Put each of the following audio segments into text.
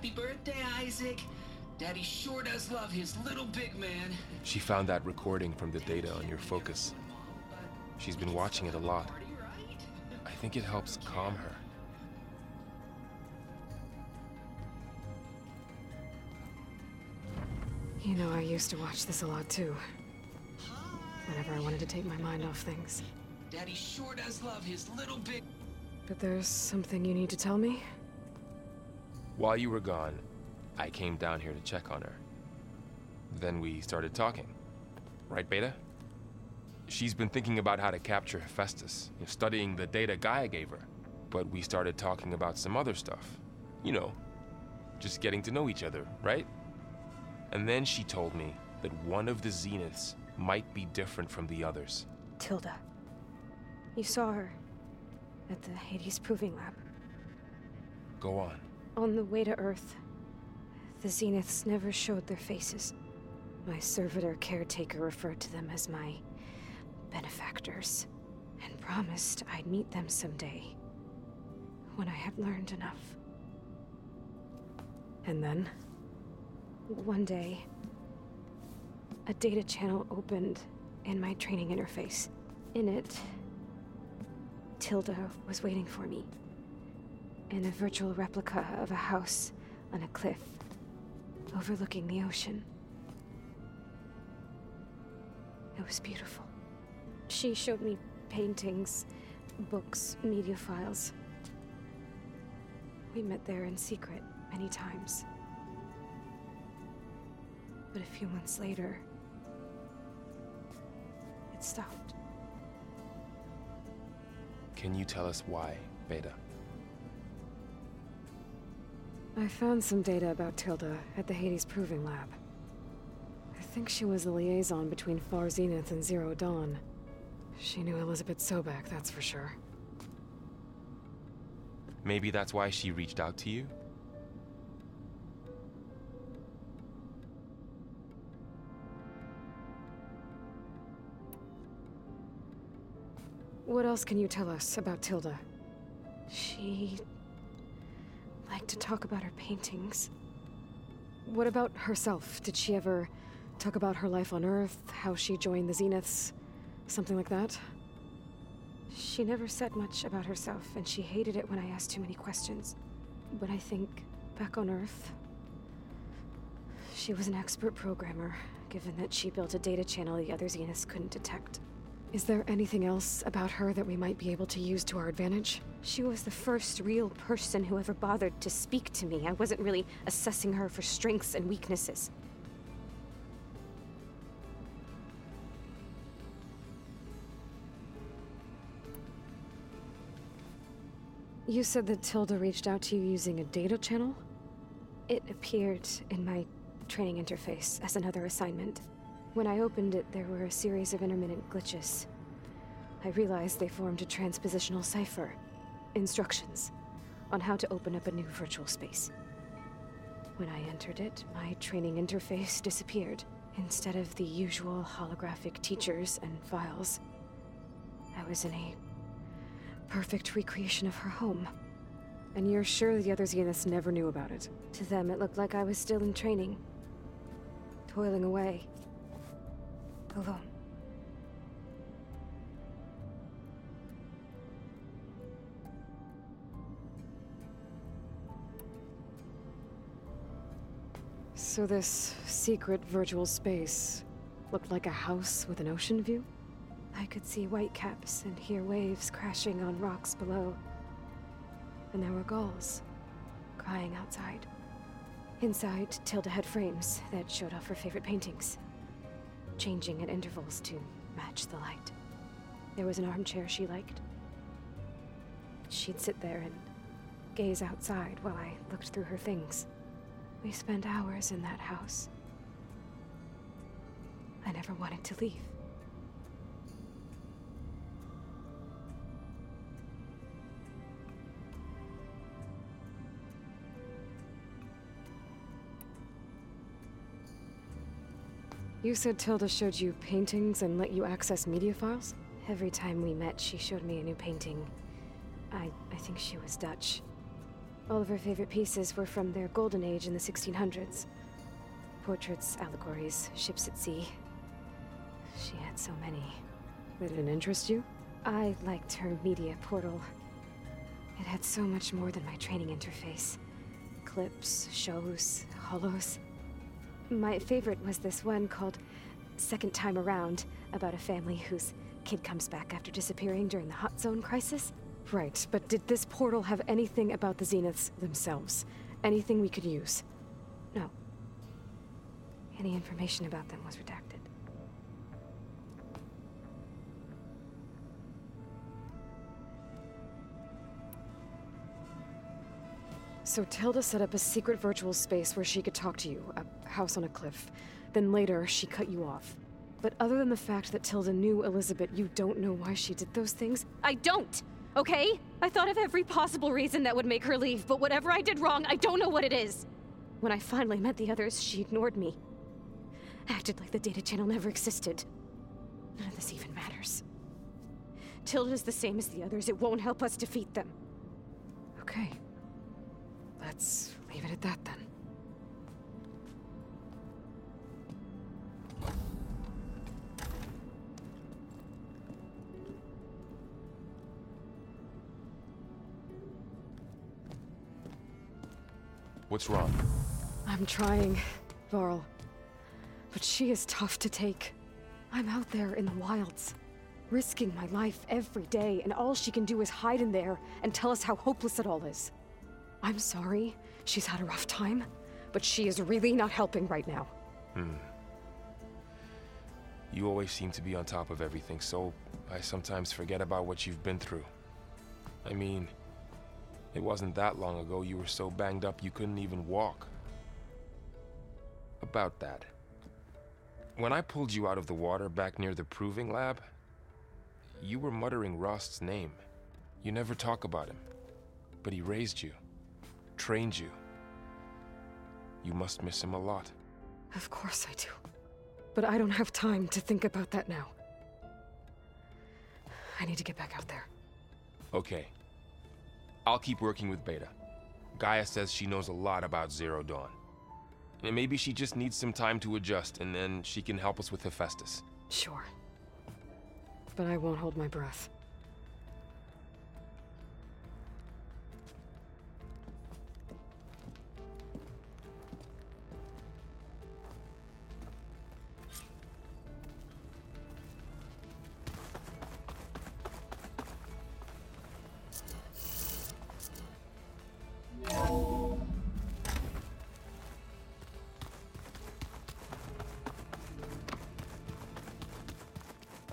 Happy birthday, Isaac. Daddy sure does love his little big man. She found that recording from the data on your focus. She's been watching it a lot. I think it helps calm her. You know, I used to watch this a lot too. Whenever I wanted to take my mind off things. Daddy sure does love his little big... But there's something you need to tell me? While you were gone, I came down here to check on her. Then we started talking. Right, Beta? She's been thinking about how to capture Hephaestus, studying the data Gaia gave her. But we started talking about some other stuff. You know, just getting to know each other, right? And then she told me that one of the Zeniths might be different from the others. Tilda. You saw her at the Hades Proving Lab. Go on. On the way to Earth, the Zeniths never showed their faces. My servitor caretaker referred to them as my benefactors, and promised I'd meet them someday, when I had learned enough. And then, one day, a data channel opened in my training interface. In it, Tilda was waiting for me, in a virtual replica of a house on a cliff, overlooking the ocean. It was beautiful. She showed me paintings, books, media files. We met there in secret many times. But a few months later, it stopped. Can you tell us why, Beta? I found some data about Tilda at the Hades Proving Lab. I think she was the liaison between Far Zenith and Zero Dawn. She knew Elizabeth Sobek, that's for sure. Maybe that's why she reached out to you? What else can you tell us about Tilda? She liked to talk about her paintings. What about herself? Did she ever talk about her life on Earth, how she joined the Zeniths, something like that? She never said much about herself, and she hated it when I asked too many questions. But I think, back on Earth, she was an expert programmer, given that she built a data channel the other Zeniths couldn't detect. Is there anything else about her that we might be able to use to our advantage? She was the first real person who ever bothered to speak to me. I wasn't really assessing her for strengths and weaknesses. You said that Tilda reached out to you using a data channel? It appeared in my training interface as another assignment. When I opened it, there were a series of intermittent glitches. I realized they formed a transpositional cipher. Instructions on how to open up a new virtual space. When I entered it, my training interface disappeared. Instead of the usual holographic teachers and files, I was in a perfect recreation of her home. And you're sure the other Zeniths never knew about it? To them, it looked like I was still in training, toiling away. Alone. So this secret virtual space looked like a house with an ocean view? I could see whitecaps and hear waves crashing on rocks below. And there were gulls crying outside. Inside, Tilda had frames that showed off her favorite paintings, changing at intervals to match the light. There was an armchair she liked. She'd sit there and gaze outside while I looked through her things. We spent hours in that house. I never wanted to leave. You said Tilda showed you paintings and let you access media files? Every time we met, she showed me a new painting. I think she was Dutch. All of her favorite pieces were from their golden age in the 1600s. Portraits, allegories, ships at sea. She had so many. They didn't interest you? I liked her media portal. It had so much more than my training interface. Clips, shows, holos. My favorite was this one called Second Time Around, about a family whose kid comes back after disappearing during the Hot Zone crisis. Right, but did this portal have anything about the Zeniths themselves? Anything we could use? No. Any information about them was redacted. So Tilda set up a secret virtual space where she could talk to you, a house on a cliff. Then later, she cut you off. But other than the fact that Tilda knew Elizabeth, you don't know why she did those things? I don't! Okay? I thought of every possible reason that would make her leave, but whatever I did wrong, I don't know what it is! When I finally met the others, she ignored me. Acted like the data channel never existed. None of this even matters. Tilda's the same as the others. It won't help us defeat them. Okay. Let's leave it at that then. What's wrong? I'm trying, Varl. But she is tough to take. I'm out there in the wilds, risking my life every day, and all she can do is hide in there and tell us how hopeless it all is. I'm sorry, she's had a rough time, but she is really not helping right now. You always seem to be on top of everything, so I sometimes forget about what you've been through. I mean, it wasn't that long ago you were so banged up you couldn't even walk. About that. When I pulled you out of the water back near the proving lab, you were muttering Rost's name. You never talk about him, but he raised you. Trained you. You must miss him a lot. Of course I do. But I don't have time to think about that now. I need to get back out there. Okay. I'll keep working with Beta. Gaia says she knows a lot about Zero Dawn. And maybe she just needs some time to adjust, and then she can help us with Hephaestus. Sure. But I won't hold my breath.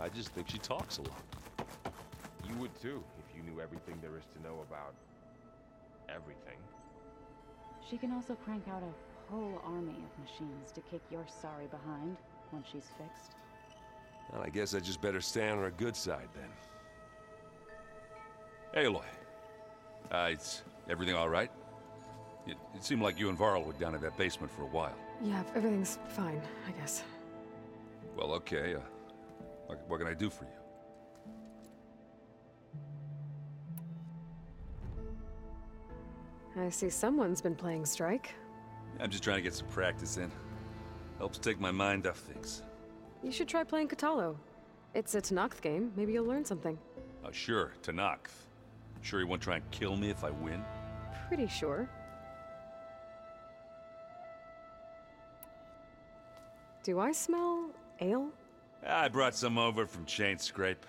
I just think she talks a lot. You would too, if you knew everything there is to know about everything. She can also crank out a whole army of machines to kick your sorry behind once she's fixed. Well, I guess I just better stay on her good side then. Hey, Aloy. Is everything all right? It seemed like you and Varl were down in that basement for a while. Yeah, everything's fine, I guess. Well, okay. What can I do for you? I see someone's been playing Strike. I'm just trying to get some practice in. Helps take my mind off things. You should try playing Katalo. It's a Tanakh game. Maybe you'll learn something. Oh, sure, Tanakh. Sure you won't try and kill me if I win? Pretty sure. Do I smell ale? I brought some over from Chain Scrape.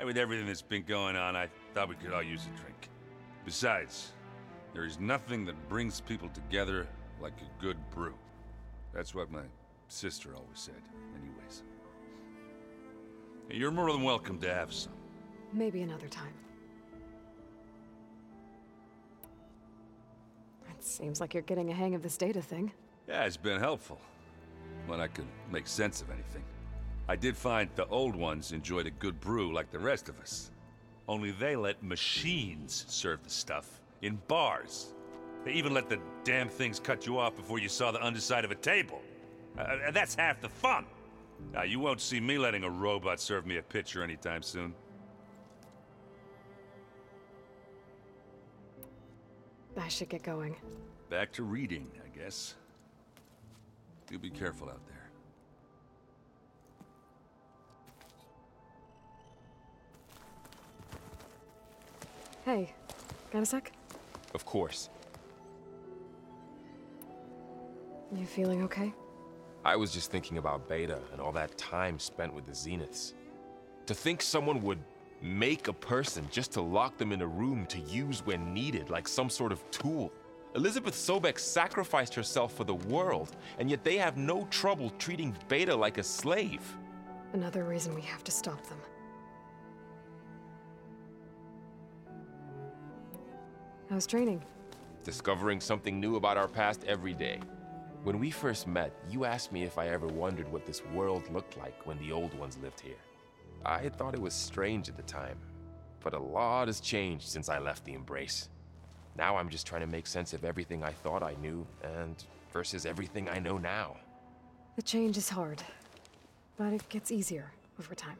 With everything that's been going on, I thought we could all use a drink. Besides, there is nothing that brings people together like a good brew. That's what my sister always said, anyways. You're more than welcome to have some. Maybe another time. It seems like you're getting a hang of this data thing. Yeah, it's been helpful. When I could make sense of anything. I did find the old ones enjoyed a good brew like the rest of us. Only they let machines serve the stuff in bars. They even let the damn things cut you off before you saw the underside of a table. That's half the fun. Now, you won't see me letting a robot serve me a pitcher anytime soon. I should get going. Back to reading, I guess. You be careful out there. Hey, got a sec? Of course. You feeling okay? I was just thinking about Beta and all that time spent with the Zeniths. To think someone would make a person just to lock them in a room to use when needed, like some sort of tool. Elizabeth Sobek sacrificed herself for the world, and yet they have no trouble treating Beta like a slave. Another reason we have to stop them. How's training? Discovering something new about our past every day. When we first met, you asked me if I ever wondered what this world looked like when the old ones lived here. I thought it was strange at the time, but a lot has changed since I left the Embrace. Now I'm just trying to make sense of everything I thought I knew and versus everything I know now. The change is hard, but it gets easier over time.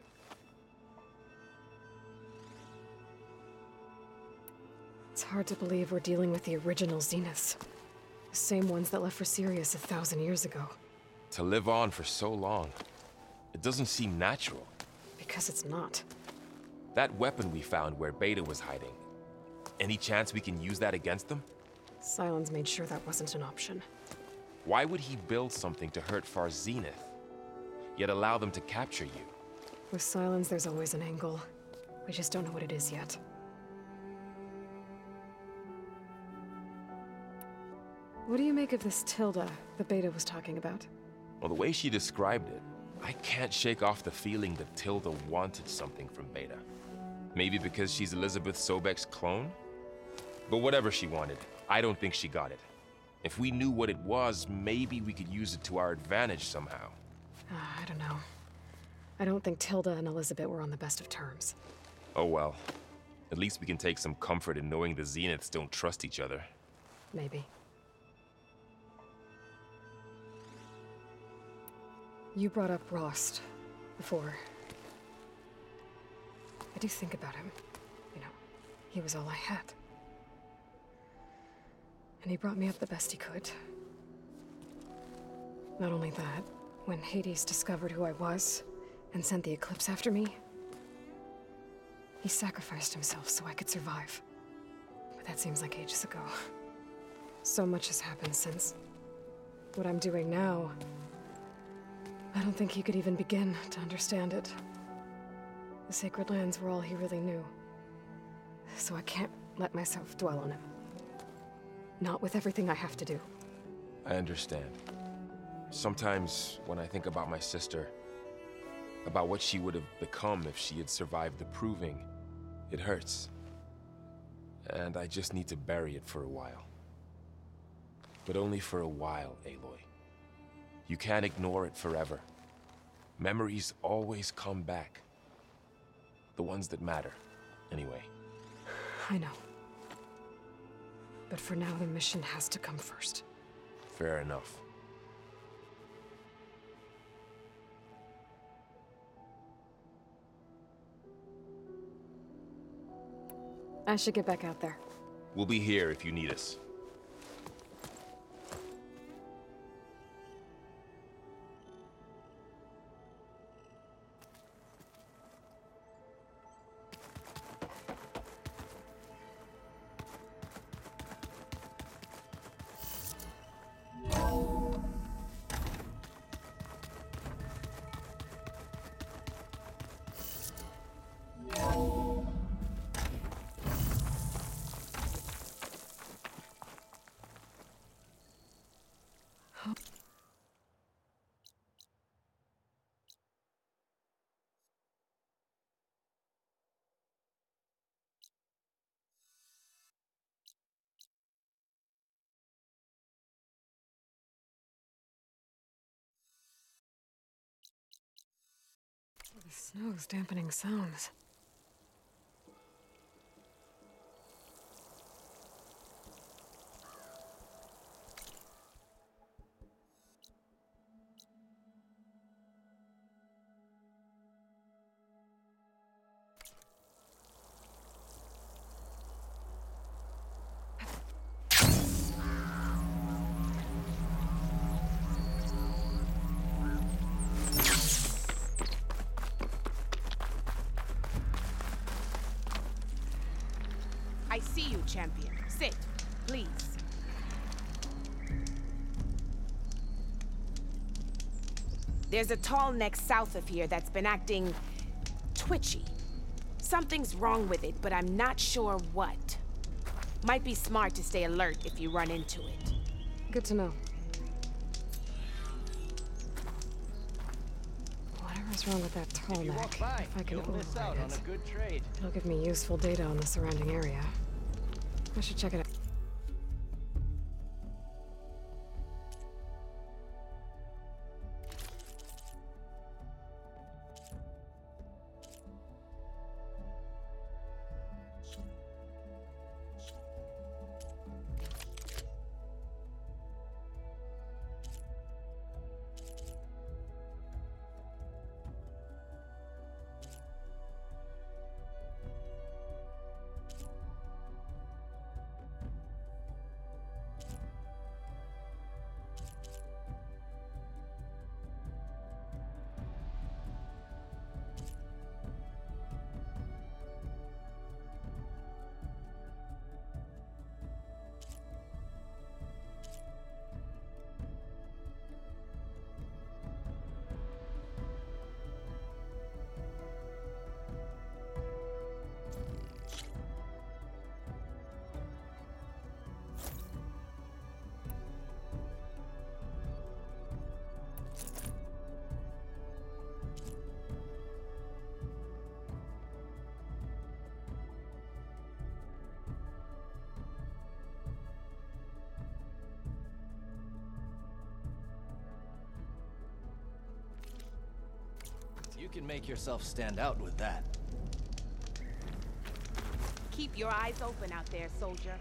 It's hard to believe we're dealing with the original Zeniths. The same ones that left for Sirius 1,000 years ago. To live on for so long, it doesn't seem natural. Because it's not. That weapon we found where Beta was hiding, any chance we can use that against them? Sylens made sure that wasn't an option. Why would he build something to hurt Far Zenith, yet allow them to capture you? With Sylens, there's always an angle. We just don't know what it is yet. What do you make of this Tilda that Beta was talking about? Well, the way she described it, I can't shake off the feeling that Tilda wanted something from Beta. Maybe because she's Elizabeth Sobek's clone? But whatever she wanted, I don't think she got it. If we knew what it was, maybe we could use it to our advantage somehow. I don't know. I don't think Tilda and Elizabeth were on the best of terms. Oh well. At least we can take some comfort in knowing the Zeniths don't trust each other. Maybe. You brought up Rost before. I do think about him. You know, he was all I had. And he brought me up the best he could. Not only that, when Hades discovered who I was and sent the Eclipse after me, he sacrificed himself so I could survive. But that seems like ages ago. So much has happened since. What I'm doing now, I don't think he could even begin to understand it. The Sacred Lands were all he really knew. So I can't let myself dwell on him. Not with everything I have to do. I understand. Sometimes when I think about my sister, about what she would have become if she had survived the Proving, it hurts. And I just need to bury it for a while. But only for a while, Aloy. You can't ignore it forever. Memories always come back. The ones that matter, anyway. I know. But for now, the mission has to come first. Fair enough. I should get back out there. We'll be here if you need us. The snow's dampening sounds. champion. Sit, please. There's a tall neck south of here that's been acting twitchy. Something's wrong with it, but I'm not sure what. Might be smart to stay alert if you run into it. Good to know. Whatever's wrong with that tall neck, if I can override it, it'll give me useful data on the surrounding area. I should check it out. You can make yourself stand out with that. Keep your eyes open out there, soldier.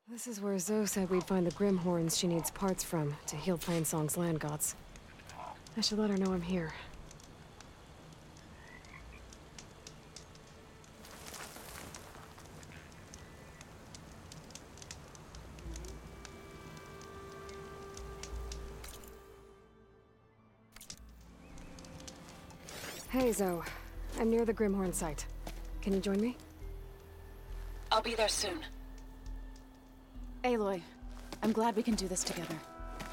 This is where Zoe said we'd find the Grimhorns she needs parts from to heal Plainsong's land gods. I should let her know I'm here. Hey, Zoe. I'm near the Grimhorn site. Can you join me? I'll be there soon. Aloy, I'm glad we can do this together.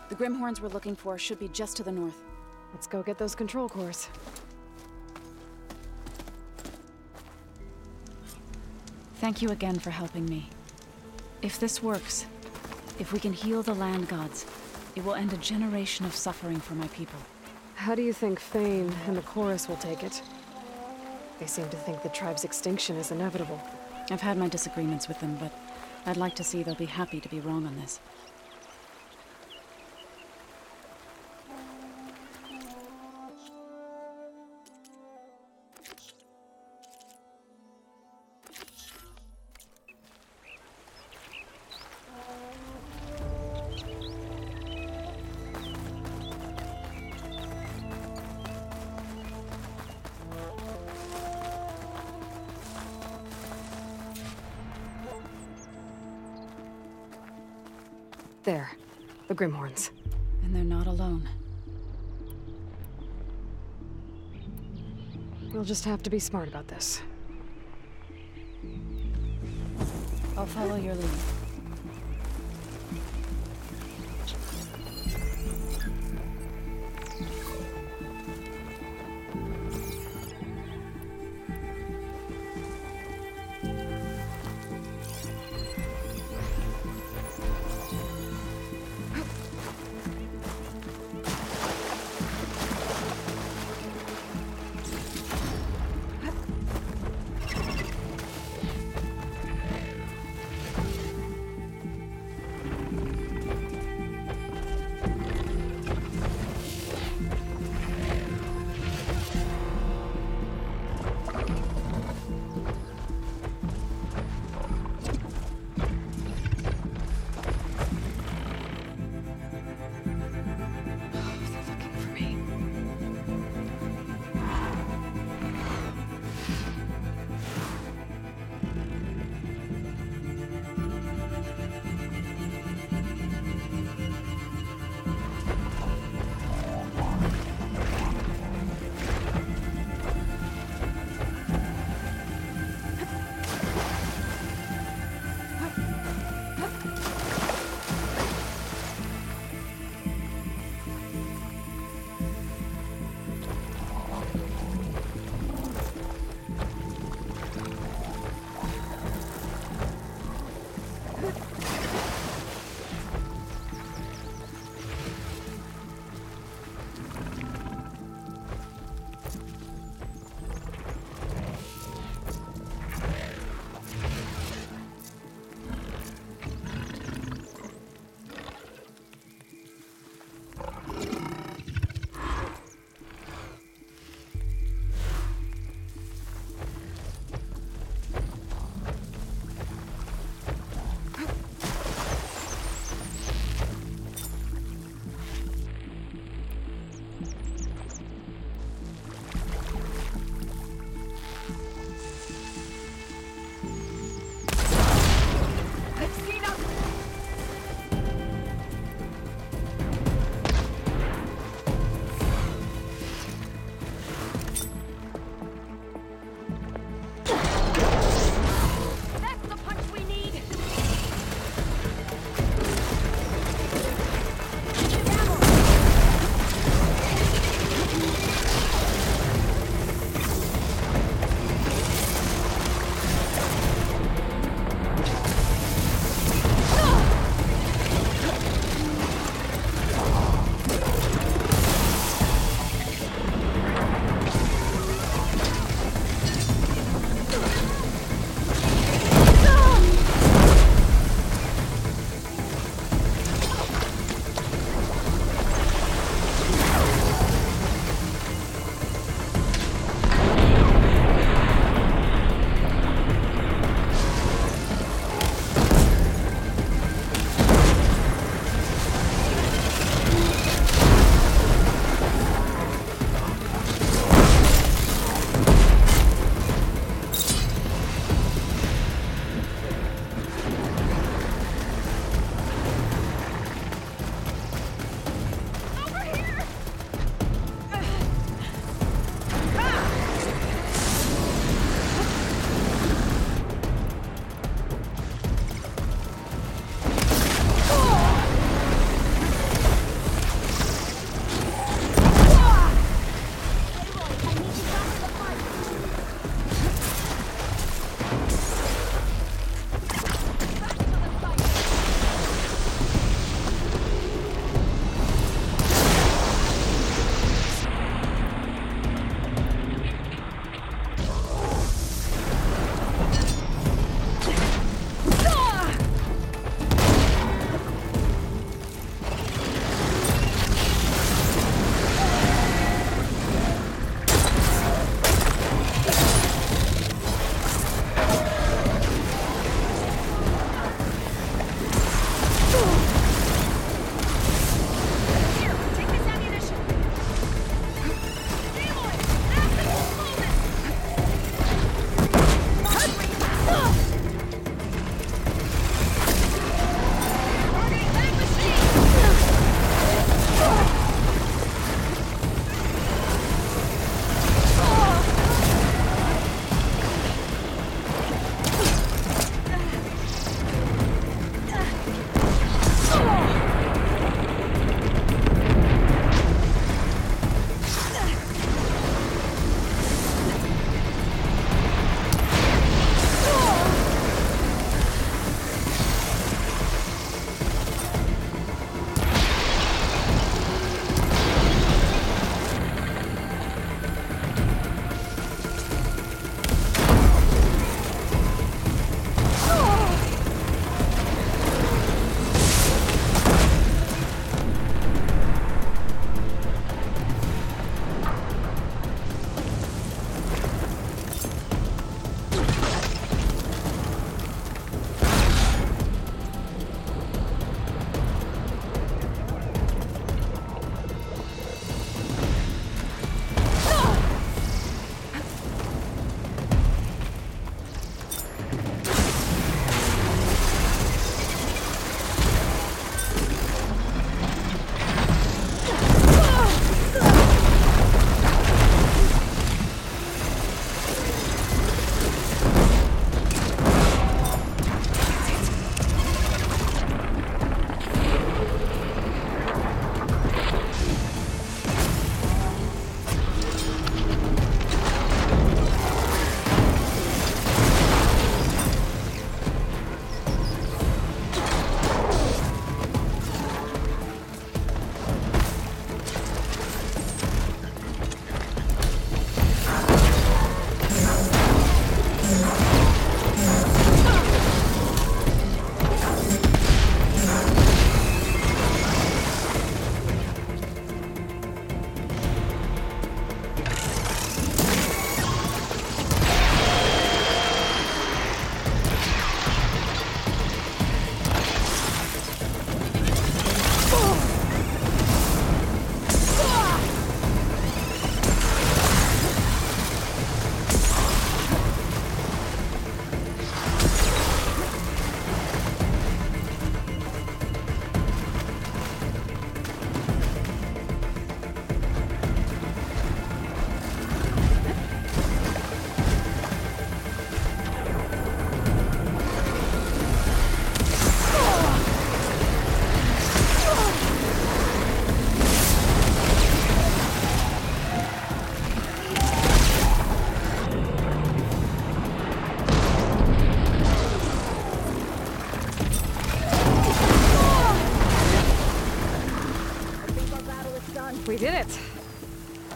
The Grimhorns we're looking for should be just to the north. Let's go get those control cores. Thank you again for helping me. If this works, if we can heal the land gods, it will end a generation of suffering for my people. How do you think Fane and the chorus will take it? They seem to think the tribe's extinction is inevitable. I've had my disagreements with them, but I'd like to see they'll be happy to be wrong on this. There. The Grimhorns. And they're not alone. We'll just have to be smart about this. I'll follow your lead.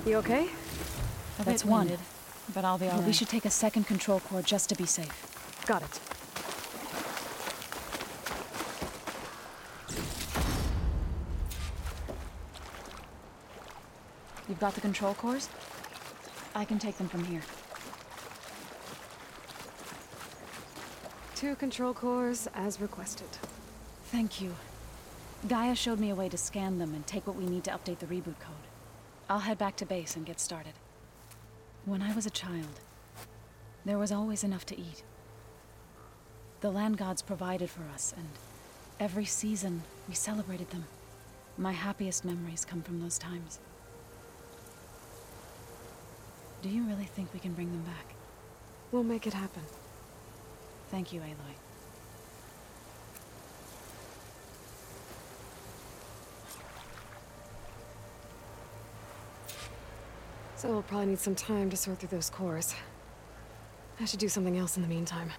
You okay? That's one, but I'll be all right. We should take a second control core just to be safe. Got it. You've got the control cores? I can take them from here. 2 control cores, as requested. Thank you. Gaia showed me a way to scan them and take what we need to update the reboot code. I'll head back to base and get started. When I was a child, there was always enough to eat. The land gods provided for us, and every season we celebrated them. My happiest memories come from those times. Do you really think we can bring them back? We'll make it happen. Thank you, Aloy. So we'll probably need some time to sort through those cores. I should do something else in the meantime.